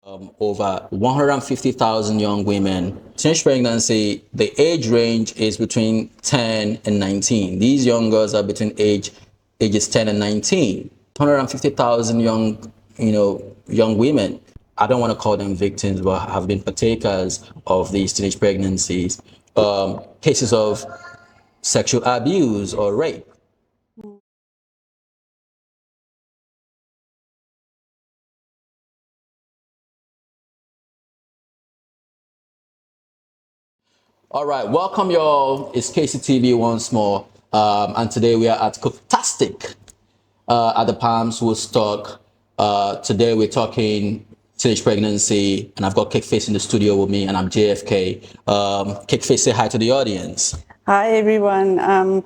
Over 150,000 young women. Teenage pregnancy, the age range is between 10 and 19. These young girls are between ages 10 and 19. 150,000 young women. I don't want to call them victims, but have been partakers of these teenage pregnancies. Cases of sexual abuse or rape. All right, welcome y'all. It's KCTV once more, and today we are at Cooktastic at the Palms Woodstock. Today we're talking teenage pregnancy, and I've got Cakeface in the studio with me, and I'm JFK. Cakeface, say hi to the audience. Hi everyone,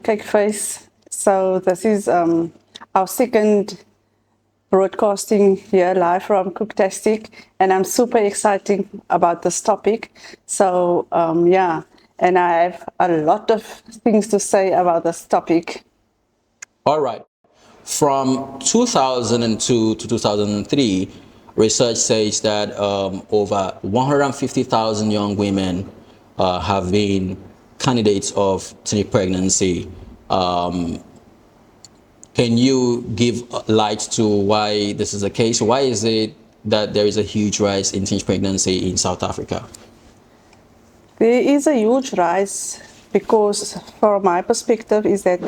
Cakeface. So this is our second broadcasting here live from Cooktastic, and I'm super excited about this topic. So yeah, and I have a lot of things to say about this topic. All right. From 2002 to 2003, research says that over 150,000 young women have been candidates of teenage pregnancy. Um, can you give light to why this is the case? Why is it that there is a huge rise in teenage pregnancy in South Africa? There is a huge rise because, from my perspective, is that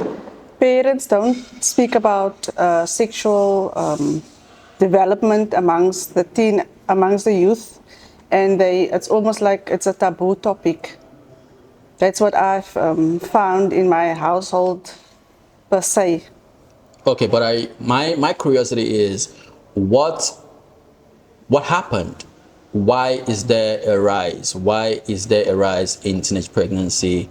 parents don't speak about sexual development amongst the youth, and it's almost like it's a taboo topic. That's what I've found in my household per se. Okay, but my curiosity is what what happened? Why is there a rise? Why is there a rise in teenage pregnancy?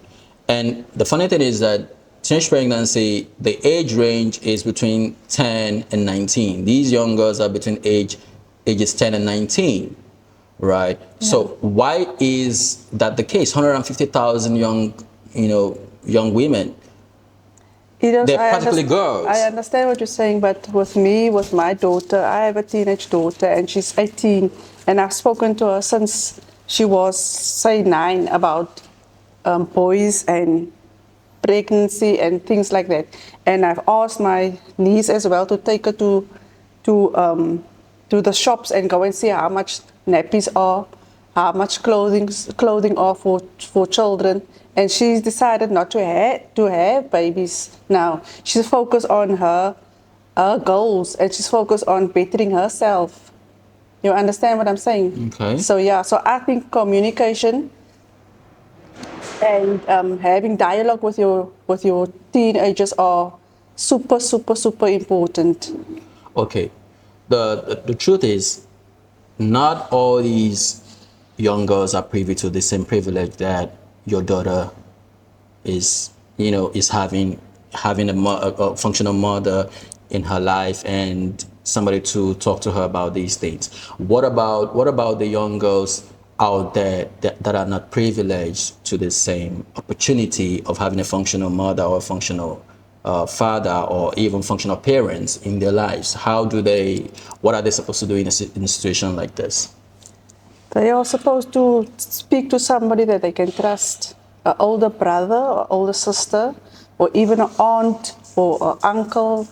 And the funny thing is that teenage pregnancy, the age range is between 10 and 19. These young girls are between ages 10 and 19, right? Yeah. So why is that the case? 150,000 young women. They're practically girls. I understand what you're saying, but with me, with my daughter, I have a teenage daughter and she's 18, and I've spoken to her since she was, say, 9 about boys and pregnancy and things like that. And I've asked my niece as well to take her to the shops and go and see how much nappies are, how much clothing are for children. And she's decided not to have babies now. She's focused on her goals, and she's focused on bettering herself. You understand what I'm saying? Okay. So yeah, so I think communication and having dialogue with your teenagers are super, super, super important. Okay. The truth is, not all these young girls are privy to the same privilege that your daughter is having a functional mother in her life and somebody to talk to her about these things. What about the young girls out there that are not privileged to the same opportunity of having a functional mother or a functional father or even functional parents in their lives? What are they supposed to do in a situation like this? They are supposed to speak to somebody that they can trust, an older brother or older sister, or even an aunt or an uncle,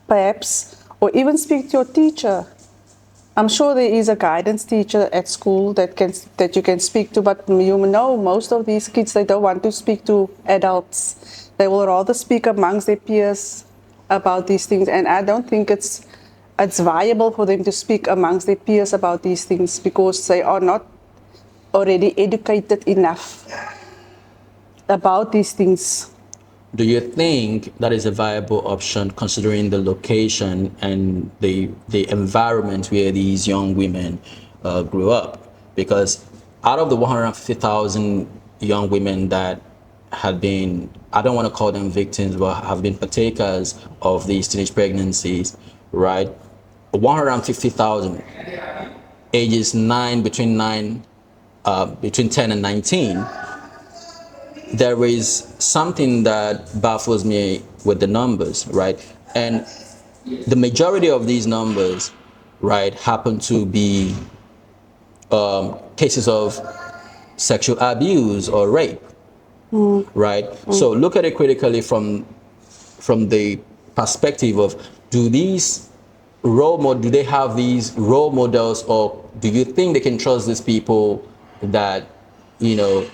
perhaps, or even speak to your teacher. I'm sure there is a guidance teacher at school that you can speak to, but you know most of these kids, they don't want to speak to adults. They will rather speak amongst their peers about these things, and I don't think it's viable for them to speak amongst their peers about these things because they are not already educated enough about these things. Do you think that is a viable option considering the location and the environment where these young women grew up? Because out of the 150,000 young women that had been, I don't want to call them victims, but have been partakers of these teenage pregnancies, right? 150,000 ages between 10 and 19. There is something that baffles me with the numbers, right? And the majority of these numbers, right, happen to be cases of sexual abuse or rape, right? So look at it critically from the perspective of, do they have these role models, or do you think they can trust these people that, you know,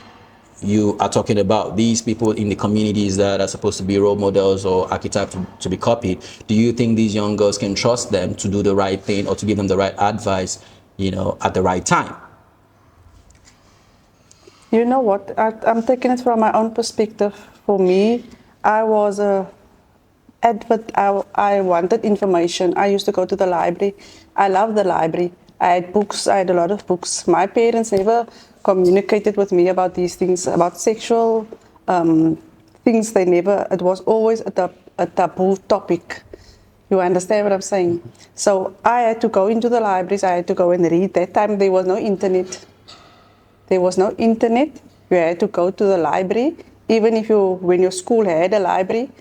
you are talking about, these people in the communities that are supposed to be role models or archetypes to be copied? Do you think these young girls can trust them to do the right thing or to give them the right advice, you know, at the right time? You know what? I'm taking it from my own perspective. For me, I was a advert. I wanted information. I used to go to the library. I love the library. I had books. I had a lot of books. My parents never communicated with me about these things, about sexual things. They never. It was always a taboo topic. You understand what I'm saying? So I had to go into the libraries. I had to go and read. That time there was no internet. There was no internet. You had to go to the library. Even if when your school had a library,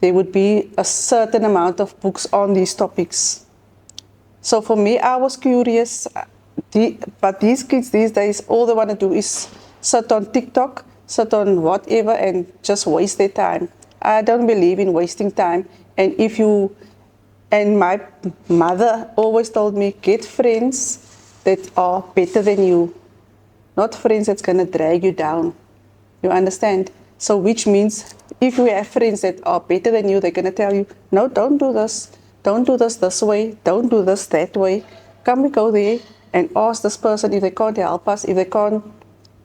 there would be a certain amount of books on these topics. So for me, I was curious. But these kids these days, all they want to do is sit on TikTok, sit on whatever, and just waste their time. I don't believe in wasting time. And my mother always told me, get friends that are better than you. Not friends that's going to drag you down. You understand? So which means if you have friends that are better than you, they're going to tell you, no, don't do this. Don't do this way. Don't do this that way. Can we go there and ask this person if they can't help us, if they can't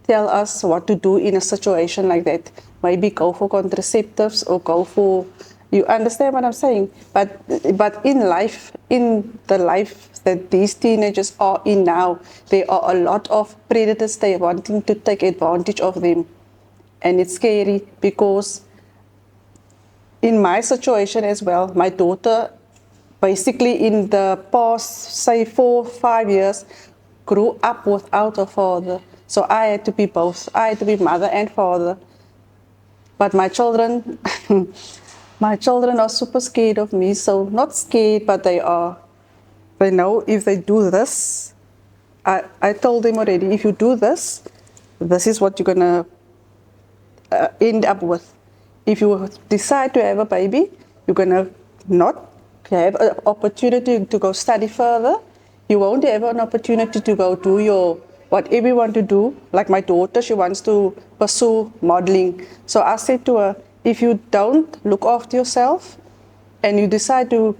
tell us what to do in a situation like that. Maybe go for contraceptives or go for, you understand what I'm saying? But in life, in the life that these teenagers are in now, there are a lot of predators they wanting to take advantage of them. And it's scary because in my situation as well, my daughter basically in the past, say 4-5 years, grew up without a father. So I had to be both. I had to be mother and father. But my children, my children are super scared of me. So not scared, but they know if they do this, I told them already, if you do this, this is what you're going to end up with. If you decide to have a baby, you're going to not have an opportunity to go study further. You won't have an opportunity to go do whatever you want to do. Like my daughter, she wants to pursue modeling. So I said to her, if you don't look after yourself and you decide to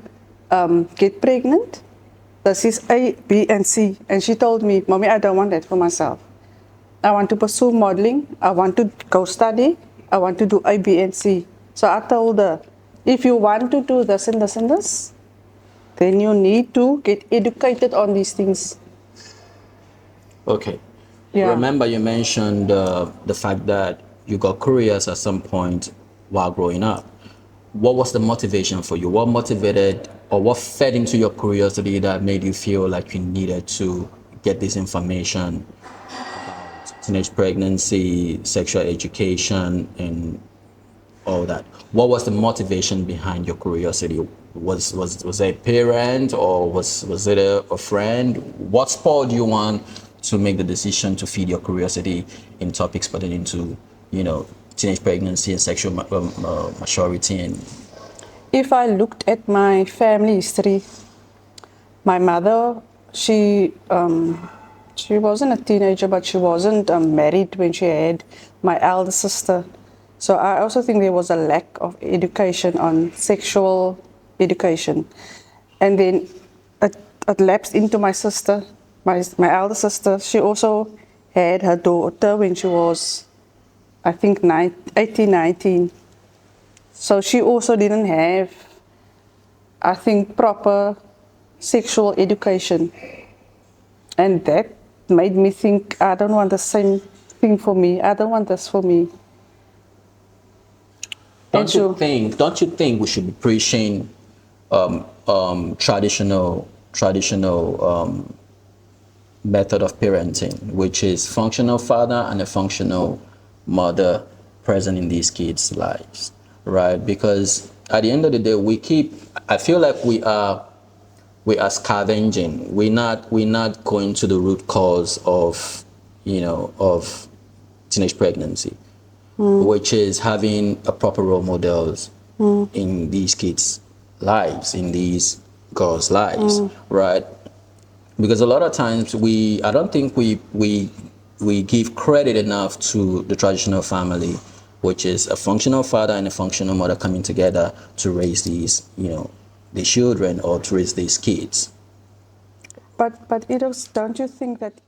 get pregnant, this is A, B, and C. And she told me, Mommy, I don't want that for myself. I want to pursue modeling. I want to go study. I want to do A, B, and C. So I told her, if you want to do this and this and this, then you need to get educated on these things. Okay. Yeah. Remember you mentioned the fact that you got curious at some point while growing up. What was the motivation for you? What motivated or what fed into your curiosity that made you feel like you needed to get this information about teenage pregnancy, sexual education, and all that? What was the motivation behind your curiosity? Was it a parent or was it a friend? What spurred you on to make the decision to feed your curiosity in topics pertaining to, you know, teenage pregnancy and sexual maturity? And if I looked at my family history, my mother, she wasn't a teenager, but she wasn't married when she had my elder sister. So I also think there was a lack of education on sexual education. And then it lapsed into my sister, my elder sister. She also had her daughter when she was, I think, 18, 19. So she also didn't have, I think, proper sexual education. And that made me think, I don't want the same thing for me. I don't want this for me. Don't you think we should be preaching traditional method of parenting, which is functional father and a functional mother present in these kids' lives, right? Because at the end of the day, I feel like we are we are scavenging. We're not going to the root cause of, of teenage pregnancy, which is having a proper role models in these kids' lives, in these girls' lives, right? Because a lot of times I don't think we give credit enough to the traditional family, which is a functional father and a functional mother coming together to raise these, the children or to raise these kids. But Eros, don't you think that